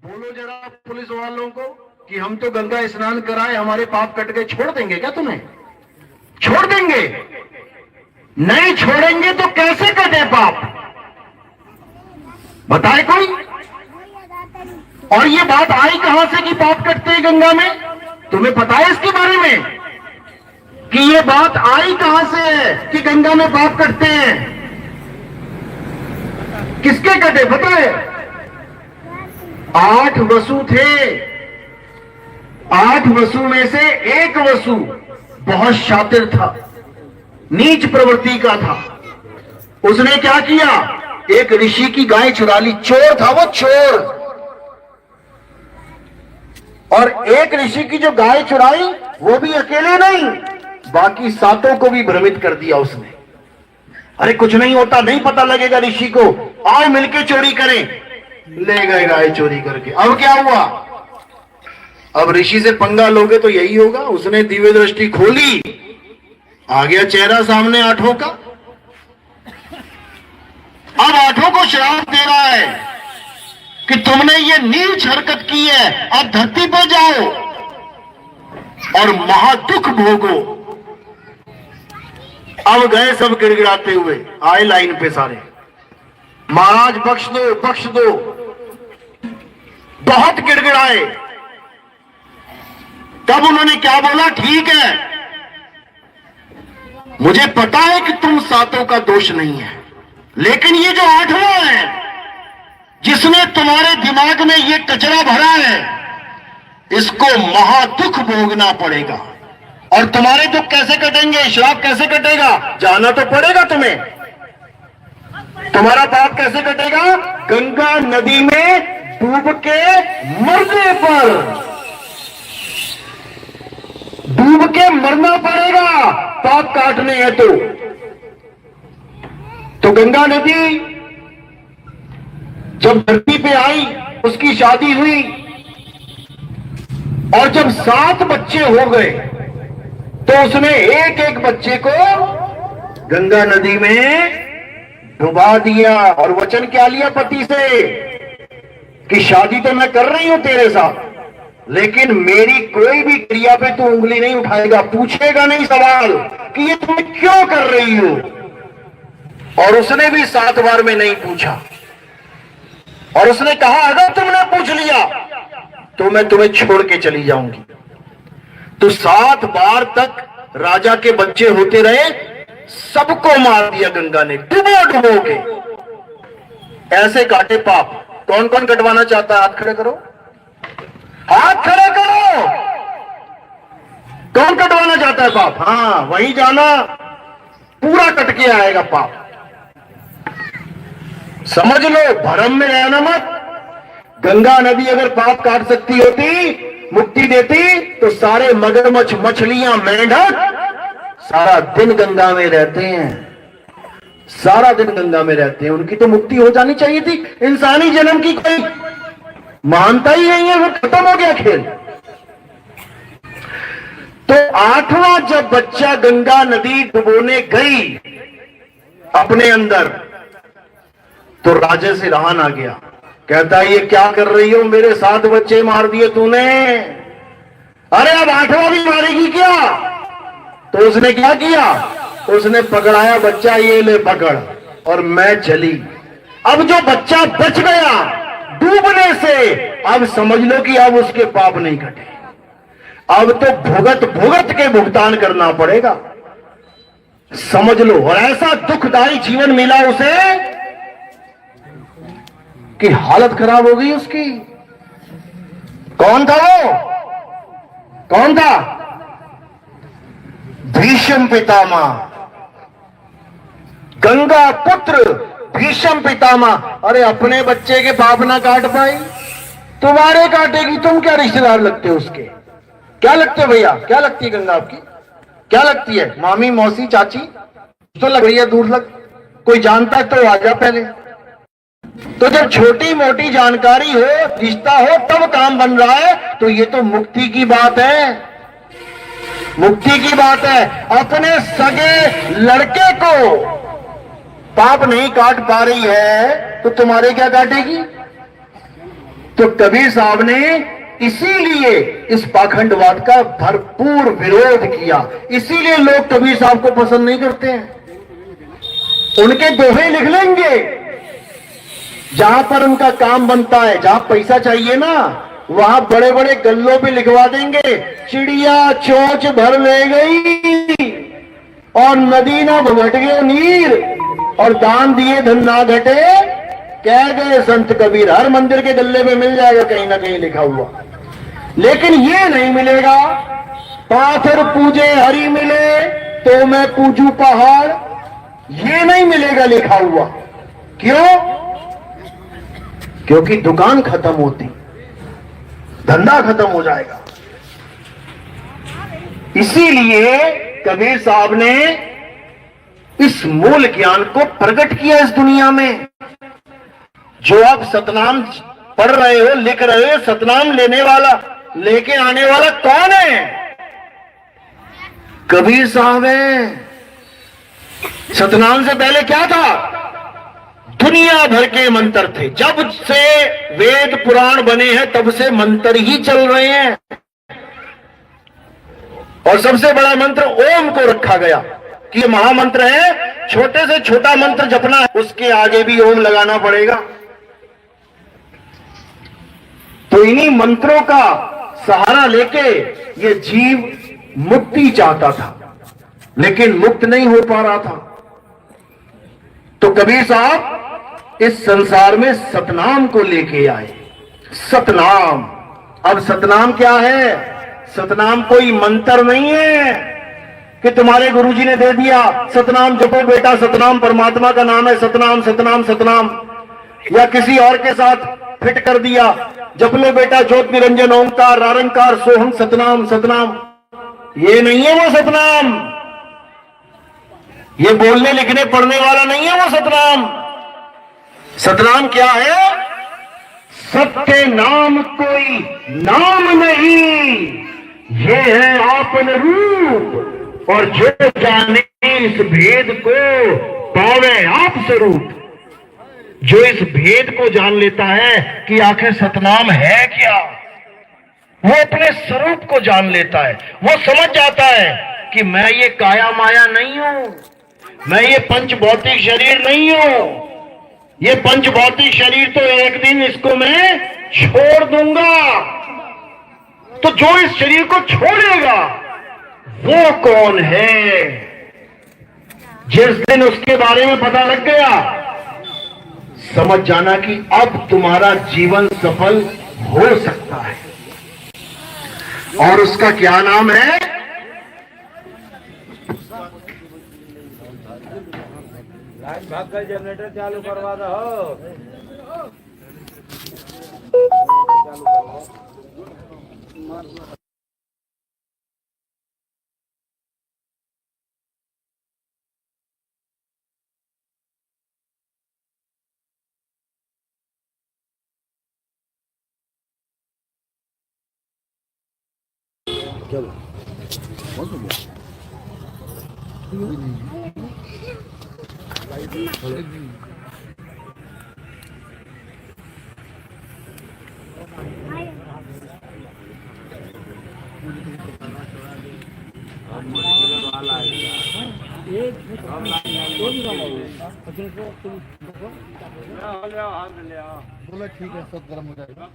बोलो जरा पुलिस वालों को कि हम तो गंगा स्नान कराए, हमारे पाप कट गए, छोड़ देंगे क्या तुम्हें? छोड़ देंगे? नहीं छोड़ेंगे तो कैसे कटे पाप, बताए कोई? और ये बात आई कहां से कि पाप कटते हैं गंगा में? तुम्हें पता है इसके बारे में कि ये बात आई कहां से है कि गंगा में पाप कटते हैं? किसके कटे पता है? 8 वसु थे। 8 वसु में से एक वसु बहुत शातिर था, नीच प्रवृत्ति का था। उसने क्या किया? एक ऋषि की गाय चुरा ली। चोर था वो, चोर। और एक ऋषि की जो गाय चुराई, वो भी अकेले नहीं, बाकी 7 को भी भ्रमित कर दिया उसने। अरे कुछ नहीं होता, नहीं पता लगेगा ऋषि को, आओ मिलके चोरी करें। ले गए गाय चोरी करके। अब क्या हुआ? अब ऋषि से पंगा लोगे तो यही होगा। उसने दिव्य दृष्टि खोली, आ गया चेहरा सामने 8 का। अब 8 को श्राप दे रहा है कि तुमने ये नीच हरकत की है, अब धरती पर जाओ और महादुख भोगो। अब गए सब गिड़गिड़ाते हुए, आए लाइन पे सारे, महाराज बख्श दो, बख्श दो। बहुत गिड़गिड़ाए। तब उन्होंने क्या बोला? ठीक है, मुझे पता है कि तुम 7 का दोष नहीं है, लेकिन ये जो 8वां है, जिसने तुम्हारे दिमाग में ये कचरा भरा है, इसको महादुख भोगना पड़ेगा। और तुम्हारे दुख कैसे कटेंगे? श्राप कैसे कटेगा? जाना तो पड़ेगा तुम्हें। तुम्हारा पाप कैसे कटेगा? गंगा नदी में डूब के मरने पर, डूब के मरना पड़ेगा पाप काटने हैं तो गंगा नदी जब धरती पे आई, उसकी शादी हुई, और जब 7 बच्चे हो गए तो उसने एक एक बच्चे को गंगा नदी में डुबा दिया। और वचन क्या लिया पति से कि शादी तो मैं कर रही हूं तेरे साथ, लेकिन मेरी कोई भी क्रिया पे तू उंगली नहीं उठाएगा, पूछेगा नहीं सवाल कि ये तुम क्यों कर रही हो। और उसने भी 7 बार में नहीं पूछा। और उसने कहा अगर तुमने पूछ लिया तो मैं तुम्हें छोड़ के चली जाऊंगी। तो 7 बार तक राजा के बच्चे होते रहे, सबको मार दिया गंगा ने डुबो डुबो के। ऐसे काटे पाप। कौन कौन कटवाना चाहता है? हाथ खड़े करो, हाथ खड़े करो। कौन कटवाना चाहता है पाप? हाँ, वहीं जाना, पूरा कट के आएगा पाप। समझ लो, भ्रम में रहना मत। गंगा नदी अगर पाप काट सकती होती, मुक्ति देती, तो सारे मगरमच्छ, मछलियां, मेंढक सारा दिन गंगा में रहते हैं, सारा दिन गंगा में रहते हैं। उनकी तो मुक्ति हो जानी चाहिए थी। इंसानी जन्म की कोई मानता ही नहीं है, वो खत्म हो गया खेल। तो 8वां जब बच्चा गंगा नदी डुबोने गई अपने अंदर, तो राजे से राहन आ गया। कहता है ये क्या कर रही हो? मेरे 7 बच्चे मार दिए तूने, अरे अब 8वां भी मारेगी क्या? तो उसने क्या किया? उसने पकड़ाया बच्चा, ये ले पकड़, और मैं चली। अब जो बच्चा बच गया डूबने से, अब समझ लो कि अब उसके पाप नहीं कटे। अब तो भुगत भुगत के भुगतान करना पड़ेगा, समझ लो। और ऐसा दुखदायी जीवन मिला उसे कि हालत खराब हो गई उसकी। कौन था वो? कौन था? भीष्म पितामह, गंगा पुत्र भीष्म पितामह। अरे अपने बच्चे के पाप ना काट पाई, तुम्हारे काटेगी। तुम क्या रिश्तेदार लगते हो उसके? क्या लगते हो भैया? क्या लगती है गंगा आपकी? क्या लगती है? मामी, मौसी, चाची तो लग रही है, दूर लग। कोई जानता है तो आ जा पहले। तो जब छोटी मोटी जानकारी हो, रिश्ता हो, तब काम बन रहा है, तो ये तो मुक्ति की बात है, मुक्ति की बात है। अपने सगे लड़के को पाप नहीं काट पा रही है तो तुम्हारे क्या काटेगी? तो कबीर साहब ने इसीलिए इस पाखंडवाद का भरपूर विरोध किया। इसीलिए लोग कबीर साहब को पसंद नहीं करते हैं। उनके दोहे लिख लेंगे, जहां पर उनका काम बनता है, जहां पैसा चाहिए ना, वहां बड़े बड़े गल्लों पे लिखवा देंगे, चिड़िया चोंच भर ले गई और नदी ना घट गए नीर, और दान दिए धन ना घटे, कह गए संत कबीर। हर मंदिर के गल्ले में मिल जाएगा कहीं ना कहीं लिखा हुआ। लेकिन ये नहीं मिलेगा, पाथर पूजे हरि मिले तो मैं पूजू पहाड़, ये नहीं मिलेगा लिखा हुआ। क्यों? क्योंकि दुकान खत्म होती, धंधा खत्म हो जाएगा। इसीलिए कबीर साहब ने इस मूल ज्ञान को प्रकट किया इस दुनिया में। जो आप सतनाम पढ़ रहे हो, लिख रहे हो, सतनाम लेने वाला, लेके आने वाला कौन है? कबीर साहब है। सतनाम से पहले क्या था? दुनिया भर के मंत्र थे। जब से वेद पुराण बने हैं तब से मंत्र ही चल रहे हैं, और सबसे बड़ा मंत्र ओम को रखा गया कि ये महामंत्र है। छोटे से छोटा मंत्र जपना है, उसके आगे भी ओम लगाना पड़ेगा। तो इन्हीं मंत्रों का सहारा लेके ये जीव मुक्ति चाहता था, लेकिन मुक्त नहीं हो पा रहा था। तो कबीर साहब इस संसार में सतनाम को लेके आए। सतनाम, अब सतनाम क्या है? सतनाम कोई मंत्र नहीं है कि तुम्हारे गुरुजी ने दे दिया, सतनाम जपो बेटा, सतनाम परमात्मा का नाम है, सतनाम सतनाम सतनाम, या किसी और के साथ फिट कर दिया, जप लो बेटा ज्योत निरंजन ओंकार रारंकार सोहम सतनाम सतनाम। ये नहीं है वो सतनाम। ये बोलने लिखने पढ़ने वाला नहीं है वो सतनाम। सतनाम क्या है? सत्य नाम कोई नाम नहीं, ये है आपन रूप, और जो जाने इस भेद को पावे आप स्वरूप। जो इस भेद को जान लेता है कि आखिर सतनाम है क्या, वो अपने स्वरूप को जान लेता है। वो समझ जाता है कि मैं ये काया माया नहीं हूं, मैं ये पंच भौतिक शरीर नहीं हूं। ये पंच भौतिक शरीर तो एक दिन इसको मैं छोड़ दूंगा। तो जो इस शरीर को छोड़ेगा वो कौन है? जिस दिन उसके बारे में पता लग गया, समझ जाना कि अब तुम्हारा जीवन सफल हो सकता है। और उसका क्या नाम है? भाग कर जनरेटर चालू करवा दो। चलो बोला ठीक है, सब गर्म हो जाएगा।